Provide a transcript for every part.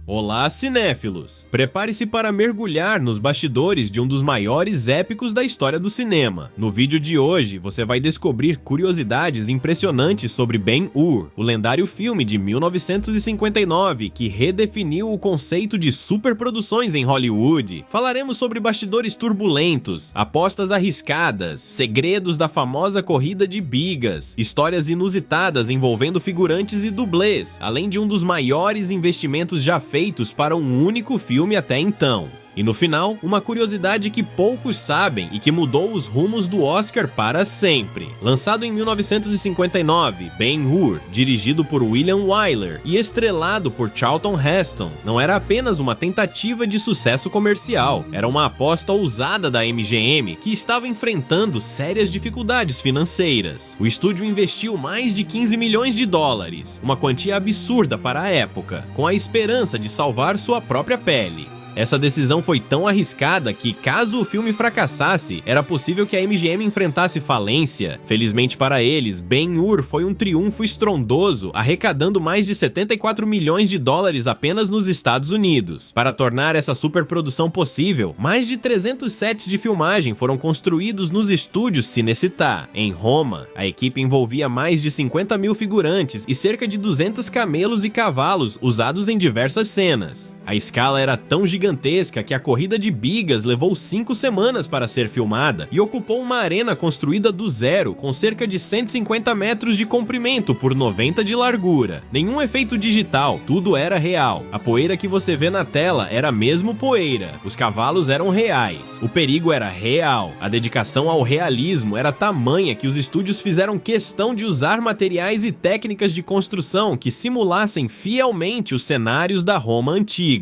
Olá, cinéfilos! Prepare-se para mergulhar nos bastidores de um dos maiores épicos da história do cinema. No vídeo de hoje, você vai descobrir curiosidades impressionantes sobre Ben-Hur, o lendário filme de 1959 que redefiniu o conceito de superproduções em Hollywood. Falaremos sobre bastidores turbulentos, apostas arriscadas, segredos da famosa corrida de bigas, histórias inusitadas envolvendo figurantes e dublês, além de um dos maiores investimentos já feitos para um único filme até então. E no final, uma curiosidade que poucos sabem e que mudou os rumos do Oscar para sempre. Lançado em 1959, Ben-Hur, dirigido por William Wyler e estrelado por Charlton Heston, não era apenas uma tentativa de sucesso comercial, era uma aposta ousada da MGM que estava enfrentando sérias dificuldades financeiras. O estúdio investiu mais de 15 milhões de dólares, uma quantia absurda para a época, com a esperança de salvar sua própria pele. Essa decisão foi tão arriscada que, caso o filme fracassasse, era possível que a MGM enfrentasse falência. Felizmente para eles, Ben-Hur foi um triunfo estrondoso, arrecadando mais de 74 milhões de dólares apenas nos Estados Unidos. Para tornar essa superprodução possível, mais de 300 sets de filmagem foram construídos nos estúdios Cinecittà. Em Roma, a equipe envolvia mais de 50 mil figurantes e cerca de 200 camelos e cavalos usados em diversas cenas. A escala era tão gigantesca que a corrida de bigas levou 5 semanas para ser filmada e ocupou uma arena construída do zero, com cerca de 150 metros de comprimento por 90 de largura. Nenhum efeito digital, tudo era real. A poeira que você vê na tela era mesmo poeira. Os cavalos eram reais. O perigo era real. A dedicação ao realismo era tamanha que os estúdios fizeram questão de usar materiais e técnicas de construção que simulassem fielmente os cenários da Roma antiga.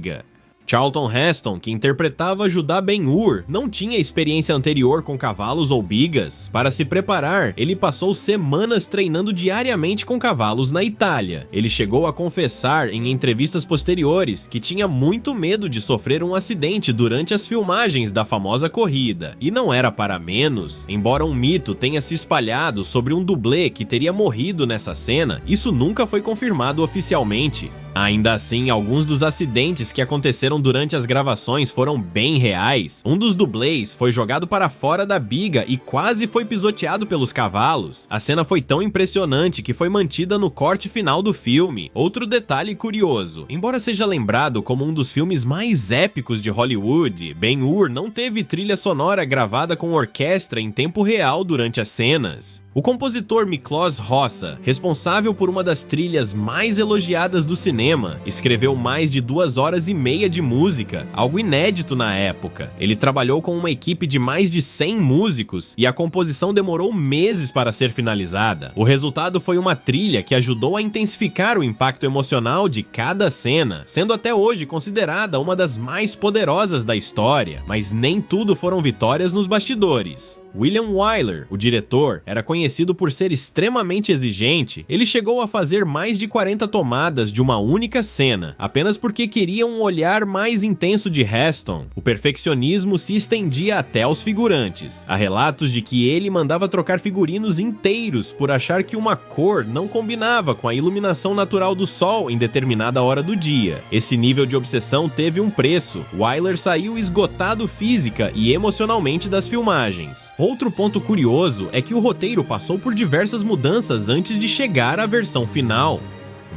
Charlton Heston, que interpretava Judá Ben-Hur, não tinha experiência anterior com cavalos ou bigas. Para se preparar, ele passou semanas treinando diariamente com cavalos na Itália. Ele chegou a confessar em entrevistas posteriores que tinha muito medo de sofrer um acidente durante as filmagens da famosa corrida. E não era para menos. Embora um mito tenha se espalhado sobre um dublê que teria morrido nessa cena, isso nunca foi confirmado oficialmente. Ainda assim, alguns dos acidentes que aconteceram durante as gravações foram bem reais. Um dos dublês foi jogado para fora da biga e quase foi pisoteado pelos cavalos. A cena foi tão impressionante que foi mantida no corte final do filme. Outro detalhe curioso: embora seja lembrado como um dos filmes mais épicos de Hollywood, Ben-Hur não teve trilha sonora gravada com orquestra em tempo real durante as cenas. O compositor Miklos Rozsa, responsável por uma das trilhas mais elogiadas do cinema, escreveu mais de 2 horas e meia de música, algo inédito na época. Ele trabalhou com uma equipe de mais de 100 músicos e a composição demorou meses para ser finalizada. O resultado foi uma trilha que ajudou a intensificar o impacto emocional de cada cena, sendo até hoje considerada uma das mais poderosas da história. Mas nem tudo foram vitórias nos bastidores. William Wyler, o diretor, era conhecido por ser extremamente exigente. Ele chegou a fazer mais de 40 tomadas de uma única cena, apenas porque queria um olhar mais intenso de Heston. O perfeccionismo se estendia até aos figurantes. Há relatos de que ele mandava trocar figurinos inteiros por achar que uma cor não combinava com a iluminação natural do sol em determinada hora do dia. Esse nível de obsessão teve um preço. Wyler saiu esgotado física e emocionalmente das filmagens. Outro ponto curioso é que o roteiro passou por diversas mudanças antes de chegar à versão final.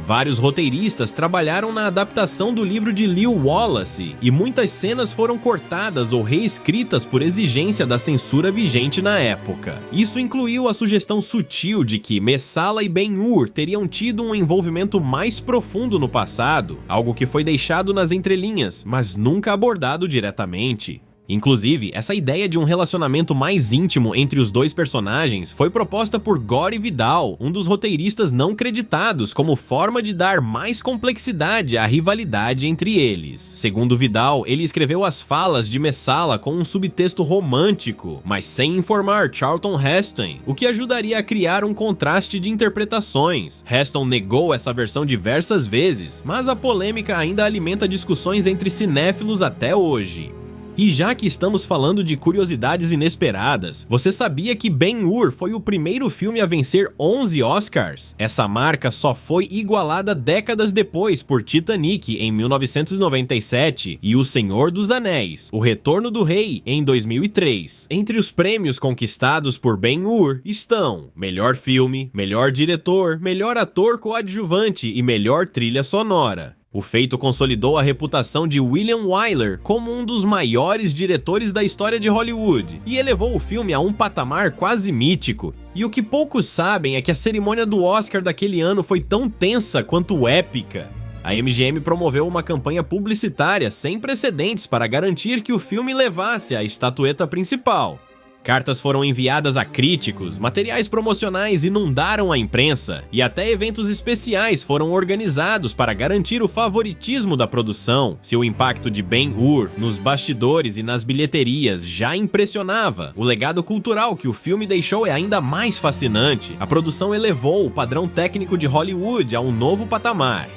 Vários roteiristas trabalharam na adaptação do livro de Lew Wallace e muitas cenas foram cortadas ou reescritas por exigência da censura vigente na época. Isso incluiu a sugestão sutil de que Messala e Ben-Hur teriam tido um envolvimento mais profundo no passado, algo que foi deixado nas entrelinhas, mas nunca abordado diretamente. Inclusive, essa ideia de um relacionamento mais íntimo entre os dois personagens foi proposta por Gore Vidal, um dos roteiristas não creditados, como forma de dar mais complexidade à rivalidade entre eles. Segundo Vidal, ele escreveu as falas de Messala com um subtexto romântico, mas sem informar Charlton Heston, o que ajudaria a criar um contraste de interpretações. Heston negou essa versão diversas vezes, mas a polêmica ainda alimenta discussões entre cinéfilos até hoje. E já que estamos falando de curiosidades inesperadas, você sabia que Ben-Hur foi o primeiro filme a vencer 11 Oscars? Essa marca só foi igualada décadas depois por Titanic em 1997 e O Senhor dos Anéis, O Retorno do Rei em 2003. Entre os prêmios conquistados por Ben-Hur estão melhor filme, melhor diretor, melhor ator coadjuvante e melhor trilha sonora. O feito consolidou a reputação de William Wyler como um dos maiores diretores da história de Hollywood e elevou o filme a um patamar quase mítico. E o que poucos sabem é que a cerimônia do Oscar daquele ano foi tão tensa quanto épica. A MGM promoveu uma campanha publicitária sem precedentes para garantir que o filme levasse a estatueta principal. Cartas foram enviadas a críticos, materiais promocionais inundaram a imprensa e até eventos especiais foram organizados para garantir o favoritismo da produção. Se o impacto de Ben-Hur nos bastidores e nas bilheterias já impressionava, o legado cultural que o filme deixou é ainda mais fascinante. A produção elevou o padrão técnico de Hollywood a um novo patamar.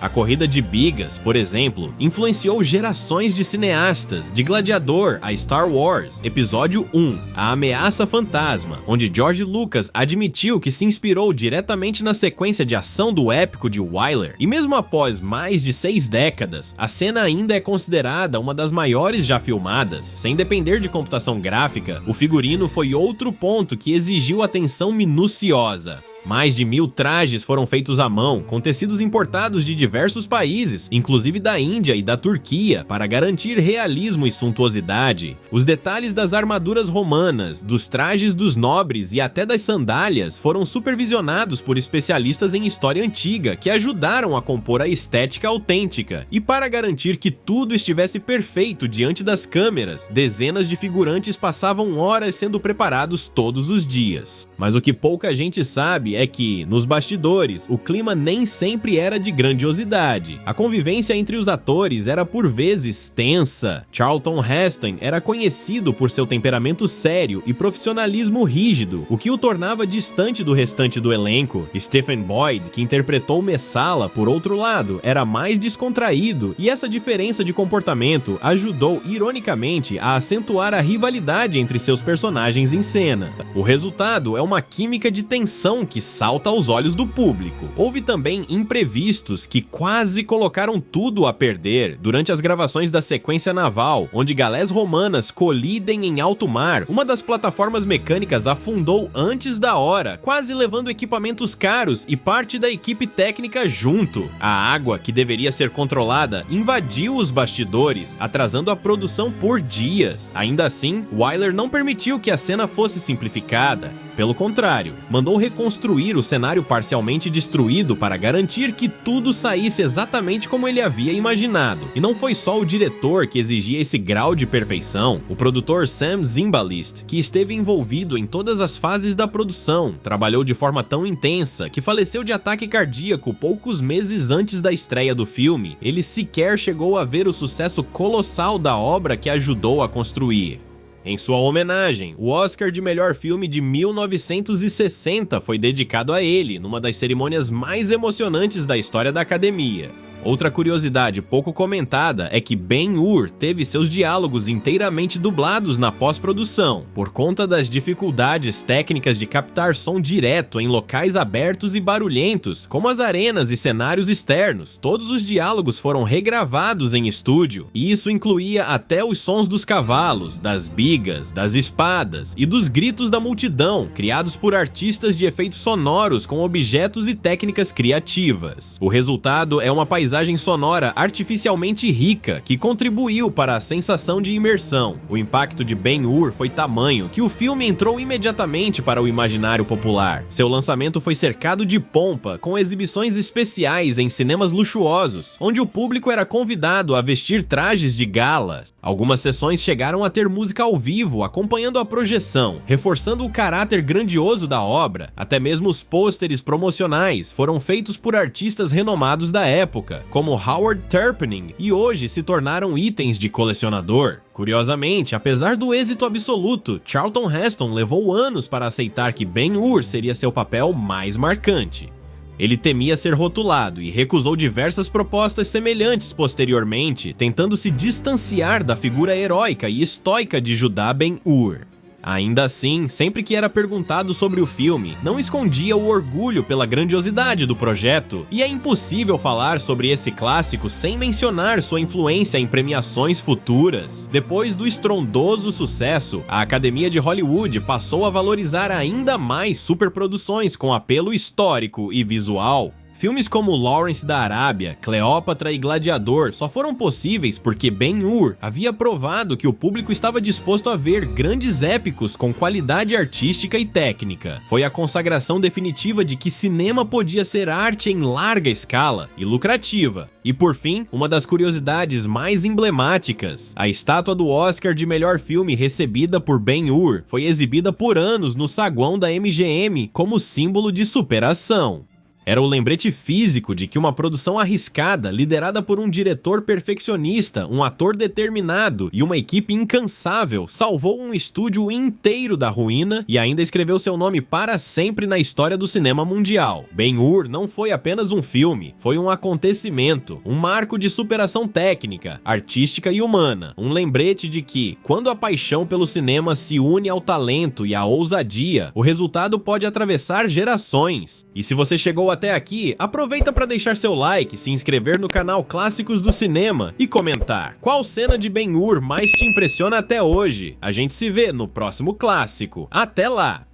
A corrida de bigas, por exemplo, influenciou gerações de cineastas, de Gladiador a Star Wars, Episódio 1, A Ameaça Fantasma, onde George Lucas admitiu que se inspirou diretamente na sequência de ação do épico de Wyler. E mesmo após mais de 6 décadas, a cena ainda é considerada uma das maiores já filmadas. Sem depender de computação gráfica, o figurino foi outro ponto que exigiu atenção minuciosa. Mais de 1000 trajes foram feitos à mão, com tecidos importados de diversos países, inclusive da Índia e da Turquia, para garantir realismo e suntuosidade. Os detalhes das armaduras romanas, dos trajes dos nobres e até das sandálias foram supervisionados por especialistas em história antiga, que ajudaram a compor a estética autêntica. E para garantir que tudo estivesse perfeito diante das câmeras, dezenas de figurantes passavam horas sendo preparados todos os dias. Mas o que pouca gente sabe é que, nos bastidores, o clima nem sempre era de grandiosidade. A convivência entre os atores era por vezes tensa. Charlton Heston era conhecido por seu temperamento sério e profissionalismo rígido, o que o tornava distante do restante do elenco. Stephen Boyd, que interpretou Messala, por outro lado, era mais descontraído, e essa diferença de comportamento ajudou, ironicamente, a acentuar a rivalidade entre seus personagens em cena. O resultado é uma química de tensão que salta aos olhos do público. Houve também imprevistos que quase colocaram tudo a perder durante as gravações da sequência naval, onde galés romanas colidem em alto mar. Uma das plataformas mecânicas afundou antes da hora, quase levando equipamentos caros e parte da equipe técnica junto. A água, que deveria ser controlada, invadiu os bastidores, atrasando a produção por dias. Ainda assim, Wyler não permitiu que a cena fosse simplificada. Pelo contrário, mandou reconstruir o cenário parcialmente destruído para garantir que tudo saísse exatamente como ele havia imaginado. E não foi só o diretor que exigia esse grau de perfeição. O produtor Sam Zimbalist, que esteve envolvido em todas as fases da produção, trabalhou de forma tão intensa que faleceu de ataque cardíaco poucos meses antes da estreia do filme. Ele sequer chegou a ver o sucesso colossal da obra que ajudou a construir. Em sua homenagem, o Oscar de melhor filme de 1960 foi dedicado a ele, numa das cerimônias mais emocionantes da história da academia. Outra curiosidade pouco comentada é que Ben-Hur teve seus diálogos inteiramente dublados na pós-produção, por conta das dificuldades técnicas de captar som direto em locais abertos e barulhentos, como as arenas e cenários externos. Todos os diálogos foram regravados em estúdio, e isso incluía até os sons dos cavalos, das bigas, das espadas e dos gritos da multidão, criados por artistas de efeitos sonoros com objetos e técnicas criativas. O resultado é uma paisagem sonora artificialmente rica, que contribuiu para a sensação de imersão. O impacto de Ben-Hur foi tamanho que o filme entrou imediatamente para o imaginário popular. Seu lançamento foi cercado de pompa, com exibições especiais em cinemas luxuosos, onde o público era convidado a vestir trajes de gala. Algumas sessões chegaram a ter música ao vivo acompanhando a projeção, reforçando o caráter grandioso da obra. Até mesmo os pôsteres promocionais foram feitos por artistas renomados da época, como Howard Turpinning, e hoje se tornaram itens de colecionador. Curiosamente, apesar do êxito absoluto, Charlton Heston levou anos para aceitar que Ben-Hur seria seu papel mais marcante. Ele temia ser rotulado e recusou diversas propostas semelhantes posteriormente, tentando se distanciar da figura heróica e estoica de Judá Ben-Hur. Ainda assim, sempre que era perguntado sobre o filme, não escondia o orgulho pela grandiosidade do projeto, e é impossível falar sobre esse clássico sem mencionar sua influência em premiações futuras. Depois do estrondoso sucesso, a Academia de Hollywood passou a valorizar ainda mais superproduções com apelo histórico e visual. Filmes como Lawrence da Arábia, Cleópatra e Gladiador só foram possíveis porque Ben-Hur havia provado que o público estava disposto a ver grandes épicos com qualidade artística e técnica. Foi a consagração definitiva de que cinema podia ser arte em larga escala e lucrativa. E por fim, uma das curiosidades mais emblemáticas, a estátua do Oscar de melhor filme recebida por Ben-Hur foi exibida por anos no saguão da MGM como símbolo de superação. Era o lembrete físico de que uma produção arriscada, liderada por um diretor perfeccionista, um ator determinado e uma equipe incansável, salvou um estúdio inteiro da ruína e ainda escreveu seu nome para sempre na história do cinema mundial. Ben-Hur não foi apenas um filme, foi um acontecimento, um marco de superação técnica, artística e humana, um lembrete de que, quando a paixão pelo cinema se une ao talento e à ousadia, o resultado pode atravessar gerações. E se você chegou até aqui, aproveita para deixar seu like, se inscrever no canal Clássicos do Cinema e comentar qual cena de Ben-Hur mais te impressiona até hoje. A gente se vê no próximo clássico. Até lá!